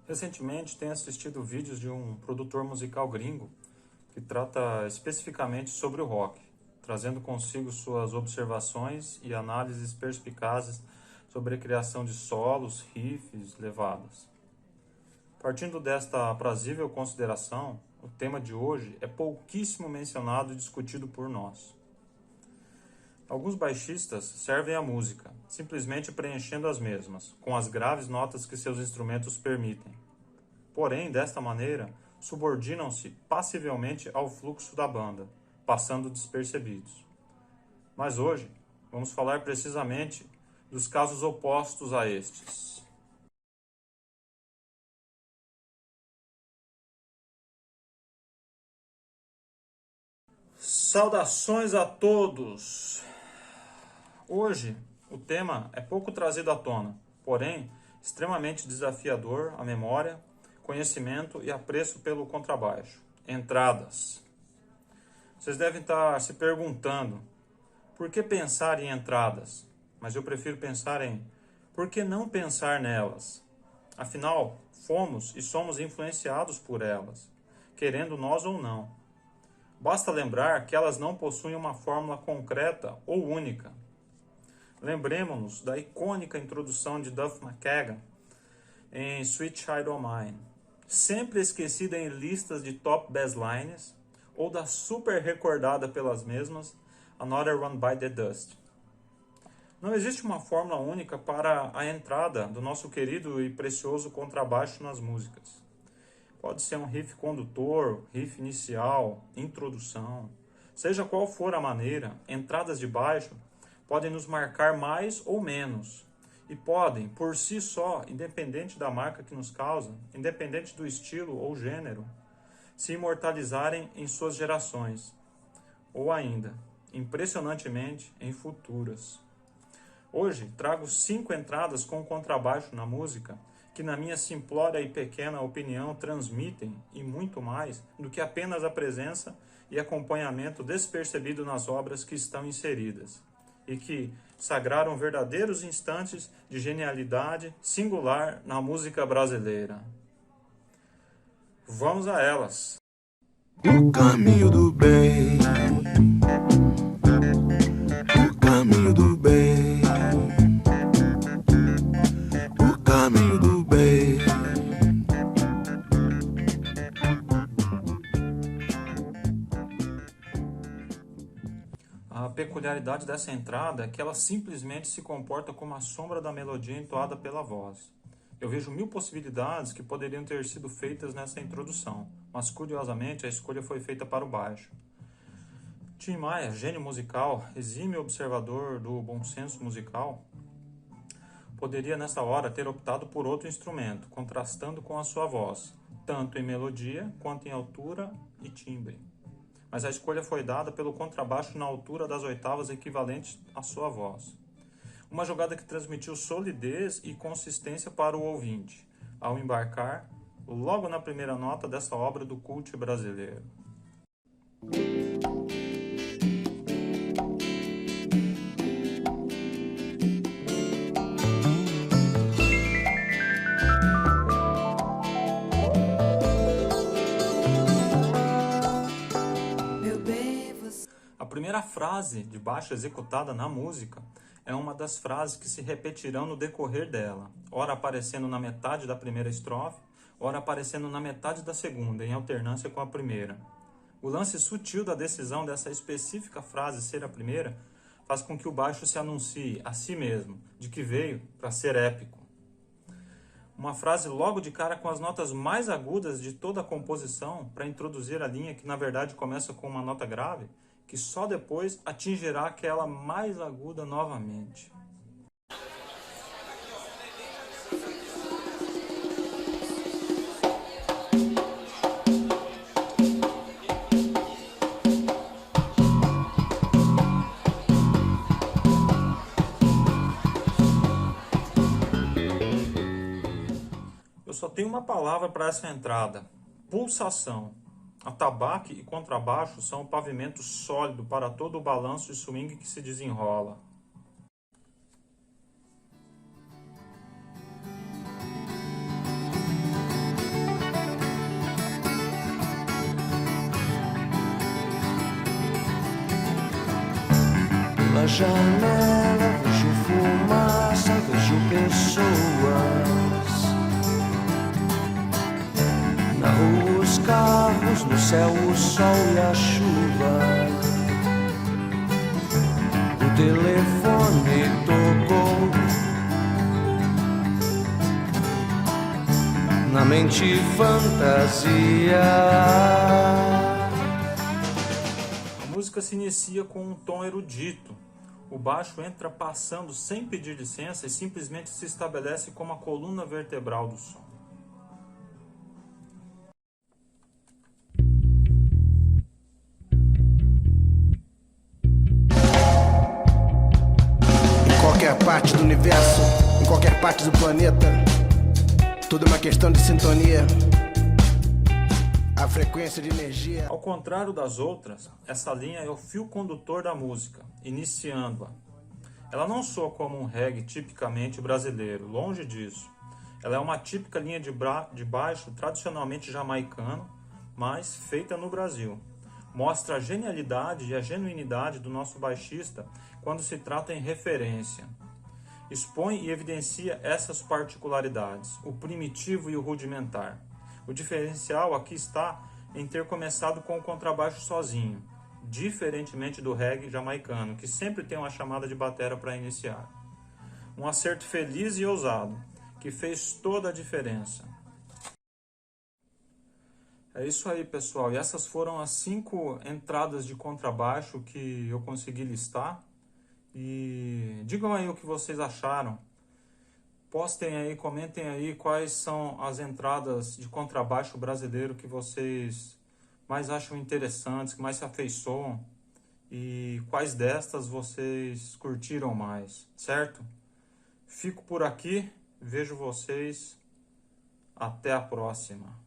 Recentemente tenho assistido vídeos de um produtor musical gringo que trata especificamente sobre o rock, trazendo consigo suas observações e análises perspicazes sobre a criação de solos, riffs, levadas. Partindo desta aprazível consideração, o tema de hoje é pouquíssimo mencionado e discutido por nós. Alguns baixistas servem a música, simplesmente preenchendo as mesmas, com as graves notas que seus instrumentos permitem. Porém, desta maneira, subordinam-se passivelmente ao fluxo da banda, passando despercebidos. Mas hoje, vamos falar precisamente dos casos opostos a estes. Saudações a todos! Hoje, o tema é pouco trazido à tona, porém, extremamente desafiador à memória, conhecimento e apreço pelo contrabaixo. Entradas. Vocês devem estar se perguntando, por que pensar em entradas? Mas eu prefiro pensar em, por que não pensar nelas? Afinal, fomos e somos influenciados por elas, querendo nós ou não. Basta lembrar que elas não possuem uma fórmula concreta ou única. Lembremos-nos da icônica introdução de Duff McKagan em Sweet Child O' Mine, sempre esquecida em listas de top basslines, ou da super recordada pelas mesmas Another One Bite the Dust. Não existe uma fórmula única para a entrada do nosso querido e precioso contrabaixo nas músicas. Pode ser um riff condutor, riff inicial, introdução. Seja qual for a maneira, entradas de baixo podem nos marcar mais ou menos. E podem, por si só, independente da marca que nos causa, independente do estilo ou gênero, se imortalizarem em suas gerações. Ou ainda, impressionantemente, em futuras. Hoje, trago 5 entradas com contrabaixo na música que, na minha simplória e pequena opinião, transmitem, e muito mais, do que apenas a presença e acompanhamento despercebido nas obras que estão inseridas, e que sagraram verdadeiros instantes de genialidade singular na música brasileira. Vamos a elas! O caminho do bem, o caminho do bem, o caminho do bem. A peculiaridade dessa entrada é que ela simplesmente se comporta como a sombra da melodia entoada pela voz. Eu vejo 1000 possibilidades que poderiam ter sido feitas nessa introdução, mas curiosamente a escolha foi feita para o baixo. Tim Maia, gênio musical, exímio observador do bom senso musical, poderia nessa hora ter optado por outro instrumento, contrastando com a sua voz, tanto em melodia quanto em altura e timbre. Mas a escolha foi dada pelo contrabaixo na altura das oitavas equivalentes à sua voz. Uma jogada que transmitiu solidez e consistência para o ouvinte, ao embarcar logo na primeira nota dessa obra do cult brasileiro. A primeira frase de baixo executada na música é uma das frases que se repetirão no decorrer dela, ora aparecendo na metade da primeira estrofe, ora aparecendo na metade da segunda, em alternância com a primeira. O lance sutil da decisão dessa específica frase ser a primeira faz com que o baixo se anuncie a si mesmo, de que veio para ser épico. Uma frase logo de cara com as notas mais agudas de toda a composição para introduzir a linha que na verdade começa com uma nota grave, que só depois atingirá aquela mais aguda novamente. Eu só tenho uma palavra para essa entrada: pulsação. Atabaque e contrabaixo são o pavimento sólido para todo o balanço e swing que se desenrola. janela, vejo fumaça, vejo pessoas. Na rua os carros, no céu o sol e a chuva. O telefone tocou. Na mente fantasia. A música se inicia com um tom erudito. O baixo entra passando sem pedir licença e simplesmente se estabelece como a coluna vertebral do som. Em qualquer parte do universo, em qualquer parte do planeta, tudo é uma questão de sintonia. A frequência de energia. Ao contrário das outras, essa linha é o fio condutor da música, iniciando-a. Ela não soa como um reggae tipicamente brasileiro, longe disso. Ela é uma típica linha de baixo tradicionalmente jamaicano, mas feita no Brasil. Mostra a genialidade e a genuinidade do nosso baixista quando se trata em referência. Expõe e evidencia essas particularidades, o primitivo e o rudimentar. O diferencial aqui está em ter começado com o contrabaixo sozinho, diferentemente do reggae jamaicano, que sempre tem uma chamada de batera para iniciar. Um acerto feliz e ousado, que fez toda a diferença. É isso aí, pessoal. E essas foram as 5 entradas de contrabaixo que eu consegui listar. E digam aí o que vocês acharam. Postem aí, comentem aí quais são as entradas de contrabaixo brasileiro que vocês mais acham interessantes, que mais se afeiçoam e quais destas vocês curtiram mais, certo? Fico por aqui, vejo vocês, até a próxima.